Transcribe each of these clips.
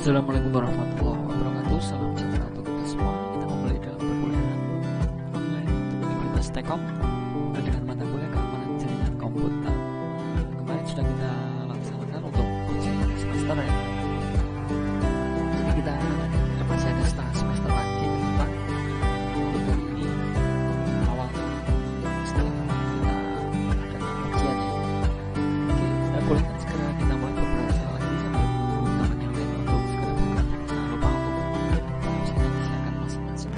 Assalamualaikum warahmatullahi wabarakatuh. Salam sejahtera untuk kita semua. Kita kembali dalam perkuliahan online untuk Universitas Tekom dengan mata kuliah keamanan jaringan komputer. Kemarin sudah kita laksanakan untuk ujian semester ya. Jadi kita masih ada setengah semester lagi ke depan. Untuk hari ini awal setelah kita adakan ujian ya. Oke, kita boleh segera kita mulai beberapa lagi sambil teman yang lain untuk segera buka. Jangan lupa untuk browsingnya disiapkan masing-masing.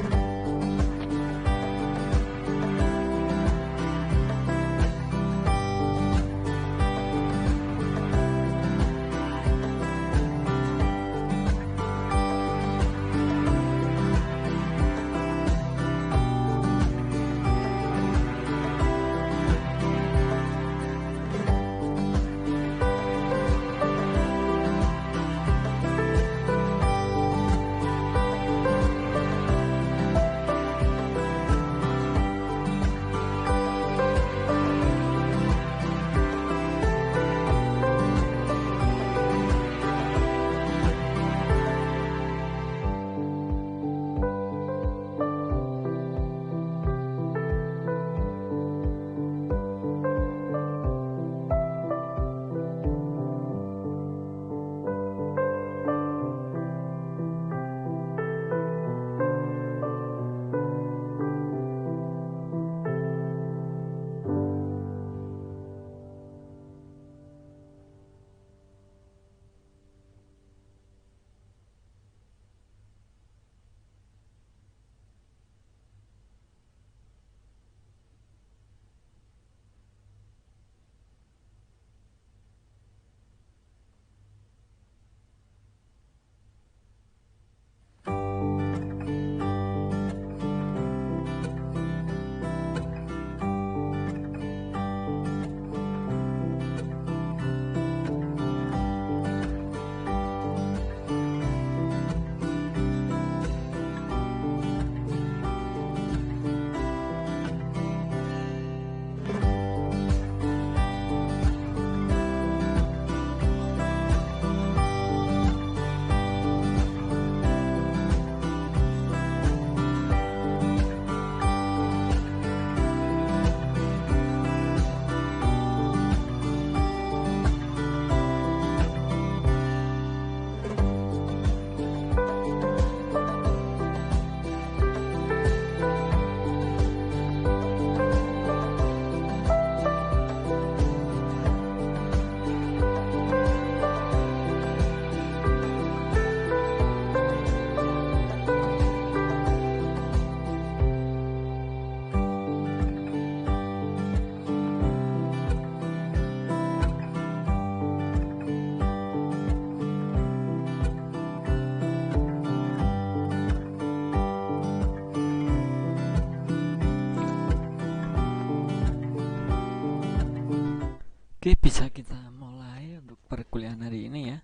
Oke, bisa kita mulai untuk perkuliahan hari ini ya.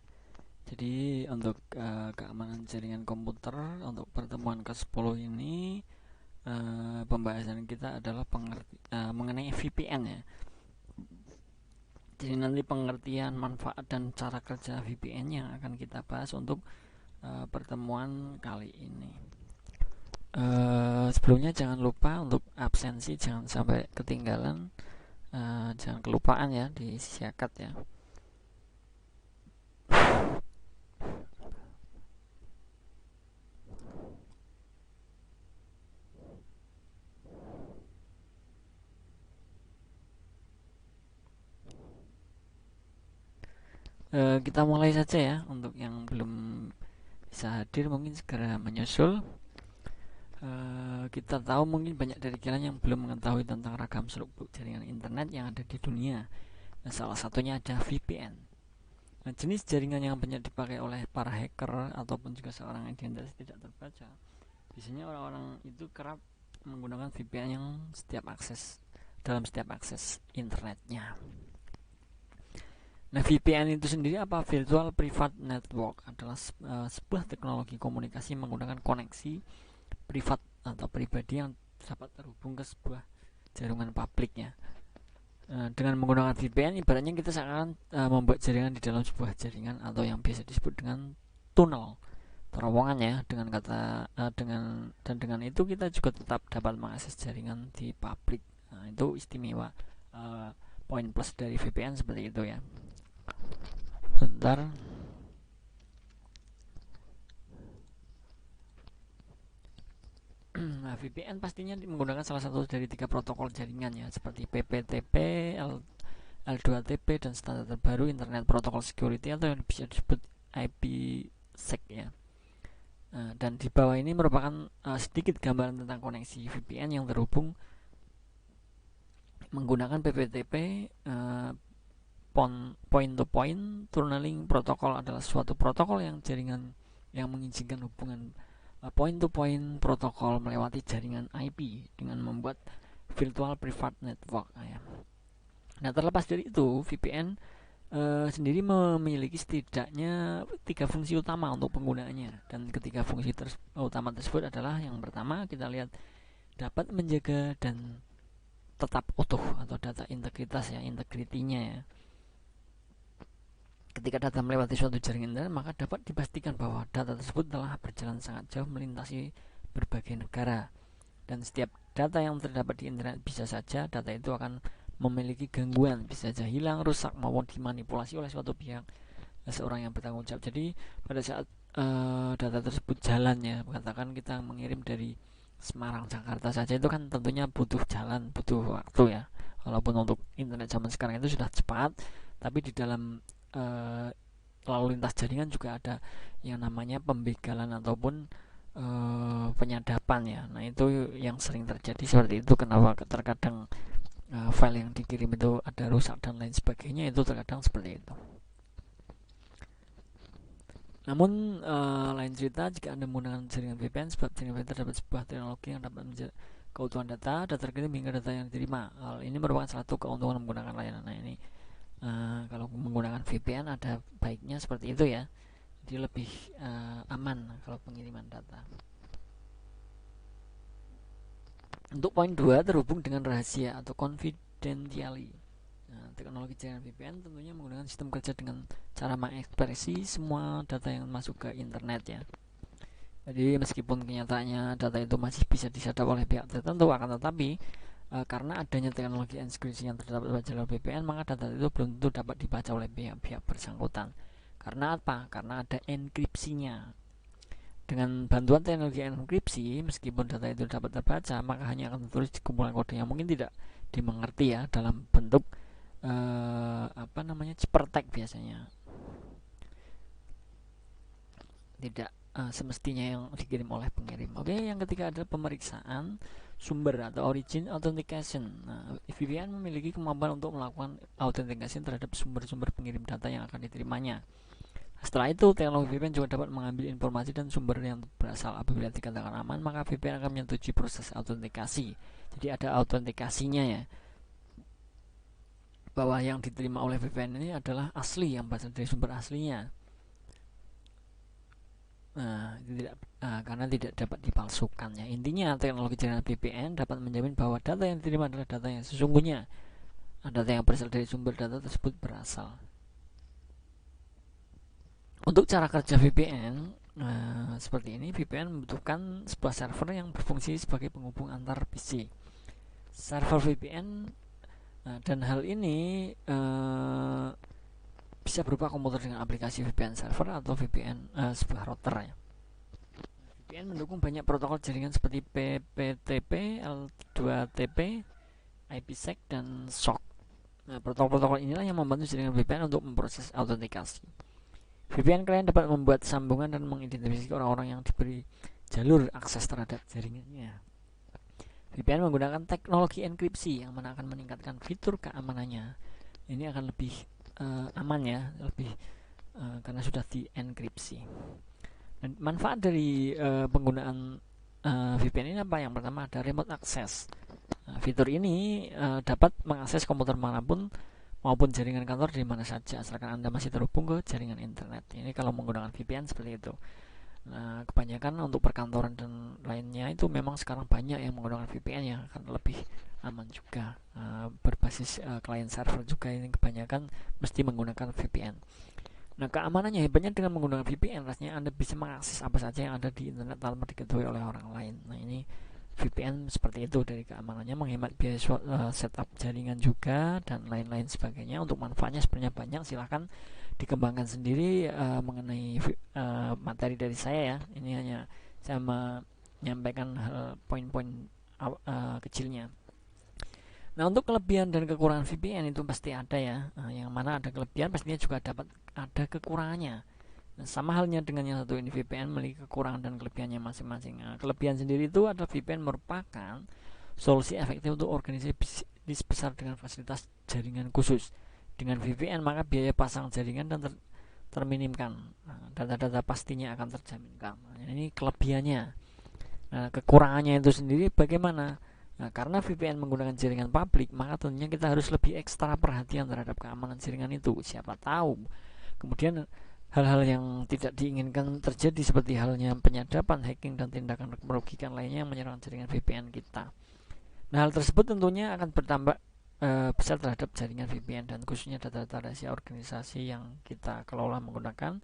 Jadi untuk keamanan jaringan komputer untuk pertemuan ke-10 ini pembahasan kita adalah mengenai VPN ya. Jadi nanti pengertian, manfaat dan cara kerja VPN yang akan kita bahas untuk pertemuan kali ini. Sebelumnya jangan lupa untuk absensi jangan sampai ketinggalan. Jangan kelupaan ya di siakat ya. Kita mulai saja ya. Untuk yang belum bisa hadir mungkin segera menyusul. Kita tahu mungkin banyak dari kalian yang belum mengetahui tentang ragam seluk-beluk jaringan internet yang ada di dunia. Salah satunya ada VPN. Jenis jaringan yang banyak dipakai oleh para hacker ataupun juga seorang identitas tidak terbaca. Biasanya orang-orang itu kerap menggunakan VPN yang dalam setiap akses internetnya. Nah, VPN itu sendiri apa? Virtual Private Network adalah sebuah teknologi komunikasi menggunakan koneksi privat atau pribadi yang dapat terhubung ke sebuah jaringan publiknya. Dengan menggunakan VPN ibaratnya kita seakan membuat jaringan di dalam sebuah jaringan atau yang biasa disebut dengan tunnel, terowongan ya, dengan kata dengan itu kita juga tetap dapat mengakses jaringan di publik. Nah, itu istimewa, poin plus dari VPN seperti itu ya. Bentar. Nah, VPN pastinya menggunakan salah satu dari 3 protokol jaringan ya, seperti PPTP, L2TP, dan standar terbaru Internet Protocol Security atau yang bisa disebut IPsec ya. Nah, dan di bawah ini merupakan sedikit gambaran tentang koneksi VPN yang terhubung menggunakan PPTP. Point to point tunneling protokol adalah suatu protokol yang jaringan yang mengizinkan hubungan point to point protokol melewati jaringan IP dengan membuat virtual private network ya. Nah, terlepas dari itu, VPN sendiri memiliki setidaknya 3 fungsi utama untuk penggunaannya, dan ketiga fungsi utama tersebut adalah, yang pertama kita lihat, dapat menjaga dan tetap utuh atau data integritas ya, integritinya ya. Ketika data melewati suatu jaringan internet, maka dapat dipastikan bahwa data tersebut telah berjalan sangat jauh melintasi berbagai negara. Dan setiap data yang terdapat di internet bisa saja data itu akan memiliki gangguan, bisa saja hilang, rusak, maupun dimanipulasi oleh suatu pihak, seorang yang bertanggung jawab. Jadi pada saat data tersebut jalan ya, katakan kita mengirim dari Semarang Jakarta saja, itu kan tentunya butuh jalan, butuh waktu ya. Walaupun untuk internet zaman sekarang itu sudah cepat, tapi di dalam lalu lintas jaringan juga ada yang namanya pembegalan ataupun penyadapan ya. Nah, itu yang sering terjadi seperti itu. Kenapa terkadang file yang dikirim itu ada rusak dan lain sebagainya, itu terkadang seperti itu. Namun lain cerita jika Anda menggunakan jaringan VPN, sebab jaringan VPN terdapat sebuah teknologi yang dapat menjaga keutuhan data terkirim hingga data yang diterima. Hal ini merupakan salah satu keuntungan menggunakan layanan. Nah, ini kalau menggunakan VPN ada baiknya seperti itu ya, jadi lebih aman kalau pengiriman data. Untuk poin 2, terhubung dengan rahasia atau confidentiality. Nah, teknologi jaringan VPN tentunya menggunakan sistem kerja dengan cara mengekspresi semua data yang masuk ke internet ya. Jadi meskipun kenyataannya data itu masih bisa disadap oleh pihak tertentu, akan tetapi karena adanya teknologi enkripsi yang terdapat pada jalur VPN, maka data itu belum tentu dapat dibaca oleh pihak-pihak bersangkutan. Karena apa? Karena ada enkripsinya. Dengan bantuan teknologi enkripsi, meskipun data itu dapat terbaca, maka hanya akan tertulis di kumpulan kode yang mungkin tidak dimengerti ya, dalam bentuk ciphertext biasanya. Tidak semestinya yang dikirim oleh pengirim. Oke, yang ketiga adalah pemeriksaan sumber atau origin authentication. Nah, VPN memiliki kemampuan untuk melakukan authentication terhadap sumber-sumber pengirim data yang akan diterimanya. Setelah itu, teknologi VPN juga dapat mengambil informasi dan sumber yang berasal. Apabila dikatakan aman, maka VPN akan menyetujui proses autentikasi. Jadi ada autentikasinya ya, bahwa yang diterima oleh VPN ini adalah asli, yang berasal dari sumber aslinya. Karena tidak dapat dipalsukan ya. Intinya teknologi jaringan VPN dapat menjamin bahwa data yang diterima adalah data yang sesungguhnya, data yang berasal dari sumber data tersebut berasal. Untuk cara kerja VPN seperti ini, VPN membutuhkan sebuah server yang berfungsi sebagai penghubung antar PC. Server VPN dan hal ini bisa berupa komputer dengan aplikasi VPN server atau VPN sebuah router ya. VPN mendukung banyak protokol jaringan seperti PPTP, L2TP, IPsec, dan SOC. Nah, protokol-protokol inilah yang membantu jaringan VPN untuk memproses autentikasi. VPN klien dapat membuat sambungan dan mengidentifikasi orang-orang yang diberi jalur akses terhadap jaringannya. VPN menggunakan teknologi enkripsi yang mana akan meningkatkan fitur keamanannya. Ini akan lebih aman ya, lebih karena sudah dienkripsi. Dan manfaat dari penggunaan VPN ini apa? Yang pertama ada remote access. Fitur ini dapat mengakses komputer manapun maupun jaringan kantor di mana saja, asalkan Anda masih terhubung ke jaringan internet. Ini kalau menggunakan VPN seperti itu. Nah, kebanyakan untuk perkantoran dan lainnya itu memang sekarang banyak yang menggunakan VPN yang akan lebih aman juga. Berbasis client server juga ini kebanyakan mesti menggunakan VPN. Nah, keamanannya hebatnya dengan menggunakan VPN, rasanya Anda bisa mengakses apa saja yang ada di internet tanpa diketahui oleh orang lain. Nah, ini VPN seperti itu dari keamanannya, menghemat biaya setup jaringan juga dan lain-lain sebagainya. Untuk manfaatnya sebenarnya banyak, silahkan dikembangkan sendiri mengenai materi dari saya ya. Ini hanya saya menyampaikan poin-poin kecilnya. Nah, untuk kelebihan dan kekurangan VPN itu pasti ada ya. Nah, yang mana ada kelebihan pastinya juga dapat ada kekurangannya. Nah, sama halnya dengan yang satu ini, VPN memiliki kekurangan dan kelebihannya masing-masing. Nah, kelebihan sendiri itu ada VPN merupakan solusi efektif untuk organisasi bisnis besar dengan fasilitas jaringan khusus. Dengan VPN maka biaya pasang jaringan dan terminimkan. Nah, data-data pastinya akan terjaminkan. Nah, ini kelebihannya. Nah, kekurangannya itu sendiri bagaimana? Nah, karena VPN menggunakan jaringan publik, maka tentunya kita harus lebih ekstra perhatian terhadap keamanan jaringan itu. Siapa tahu kemudian hal-hal yang tidak diinginkan terjadi seperti halnya penyadapan, hacking, dan tindakan merugikan lainnya yang menyerang jaringan VPN kita. Nah, hal tersebut tentunya akan bertambah besar terhadap jaringan VPN dan khususnya data-data rahasia organisasi yang kita kelola menggunakan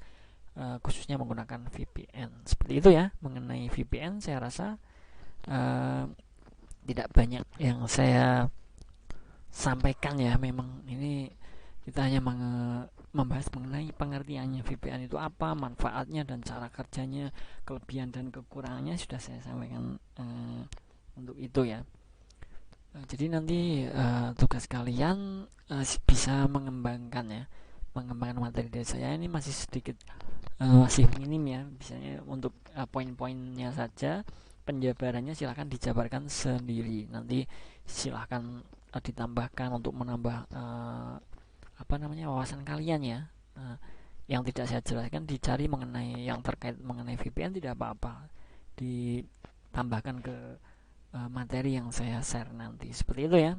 khususnya menggunakan VPN. Seperti itu ya mengenai VPN. Saya rasa tidak banyak yang saya sampaikan ya. Memang ini kita hanya membahas mengenai pengertiannya VPN itu apa, manfaatnya dan cara kerjanya, kelebihan dan kekurangannya sudah saya sampaikan untuk itu ya. Jadi nanti tugas kalian bisa mengembangkan ya, mengembangkan materi dari saya. Ini masih sedikit masih minim ya, misalnya untuk poin-poinnya saja. Penjabarannya silahkan dijabarkan sendiri, nanti silahkan ditambahkan untuk menambah wawasan kalian ya. Yang tidak saya jelaskan dicari mengenai yang terkait mengenai VPN, tidak apa-apa, ditambahkan ke materi yang saya share nanti, seperti itu ya.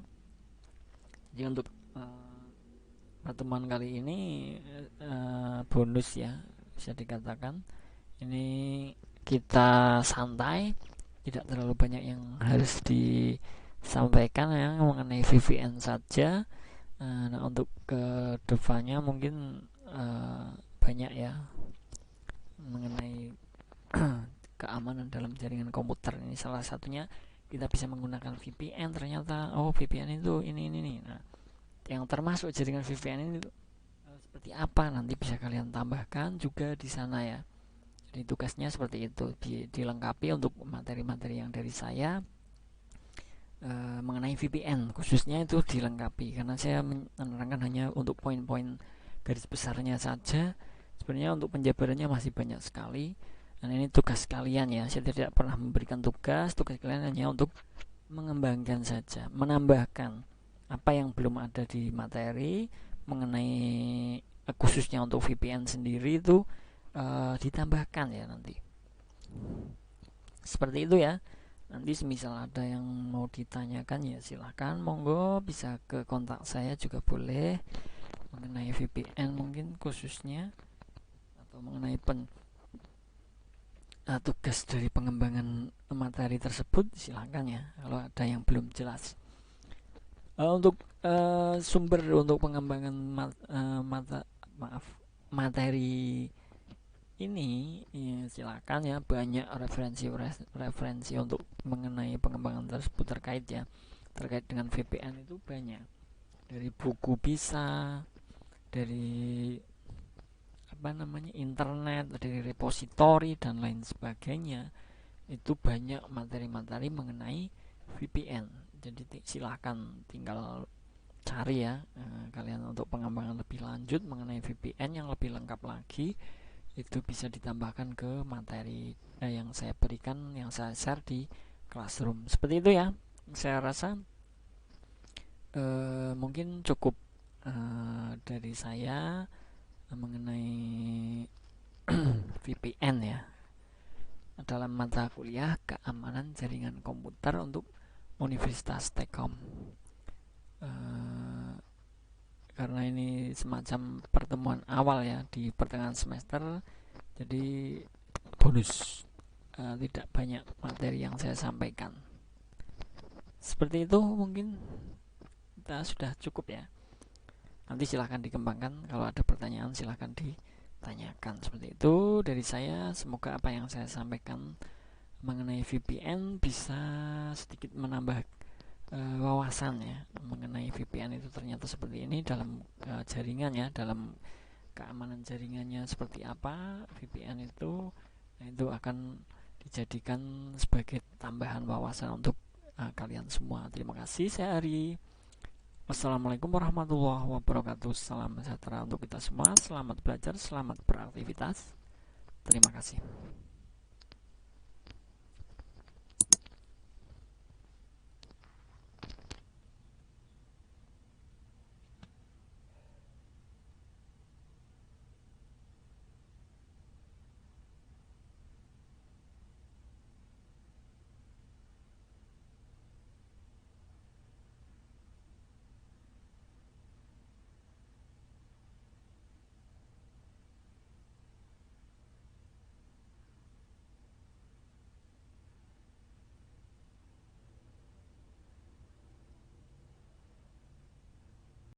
Jadi untuk pertemuan kali ini bonus ya, bisa dikatakan ini kita santai, tidak terlalu banyak yang harus disampaikan ya mengenai VPN saja. Nah, untuk kedepannya mungkin banyak ya mengenai keamanan dalam jaringan komputer. Ini salah satunya kita bisa menggunakan VPN. Ternyata VPN itu ini. Nah, yang termasuk jaringan VPN ini seperti apa nanti bisa kalian tambahkan juga di sana ya. Jadi tugasnya seperti itu, dilengkapi untuk materi-materi yang dari saya mengenai VPN khususnya itu dilengkapi, karena saya menerangkan hanya untuk poin-poin garis besarnya saja. Sebenarnya untuk penjabarannya masih banyak sekali, dan ini tugas kalian ya. Saya tidak pernah memberikan tugas kalian hanya untuk mengembangkan saja, menambahkan apa yang belum ada di materi mengenai khususnya untuk VPN sendiri itu ditambahkan ya nanti. Seperti itu ya. Nanti semisal ada yang mau ditanyakan ya silahkan, monggo bisa ke kontak saya juga boleh mengenai VPN mungkin khususnya, atau mengenai tugas dari pengembangan materi tersebut silahkan ya kalau ada yang belum jelas. Untuk sumber untuk pengembangan materi ini ya, silakan ya, banyak referensi untuk mengenai pengembangan tersebut terkait dengan VPN itu banyak, dari buku bisa, dari internet, dari repositori dan lain sebagainya. Itu banyak materi-materi mengenai VPN. Jadi silahkan tinggal cari ya kalian untuk pengembangan lebih lanjut mengenai VPN yang lebih lengkap lagi. Itu bisa ditambahkan ke materi yang saya berikan, yang saya share di Classroom. Seperti itu ya. Saya rasa mungkin cukup dari saya mengenai VPN ya dalam mata kuliah keamanan jaringan komputer untuk Universitas Telkom. Karena ini semacam pertemuan awal ya di pertengahan semester, jadi bonus, tidak banyak materi yang saya sampaikan. Seperti itu mungkin kita sudah cukup ya. Nanti silahkan dikembangkan, kalau ada pertanyaan silahkan tanyakan. Seperti itu dari saya. Semoga apa yang saya sampaikan mengenai VPN bisa sedikit menambah wawasan ya mengenai VPN itu ternyata seperti ini dalam jaringan ya, dalam keamanan jaringannya seperti apa VPN itu. Nah, itu akan dijadikan sebagai tambahan wawasan untuk kalian semua. Terima kasih, saya Ari. Wassalamualaikum warahmatullahi wabarakatuh. Salam sejahtera untuk kita semua. Selamat belajar, selamat beraktivitas. Terima kasih.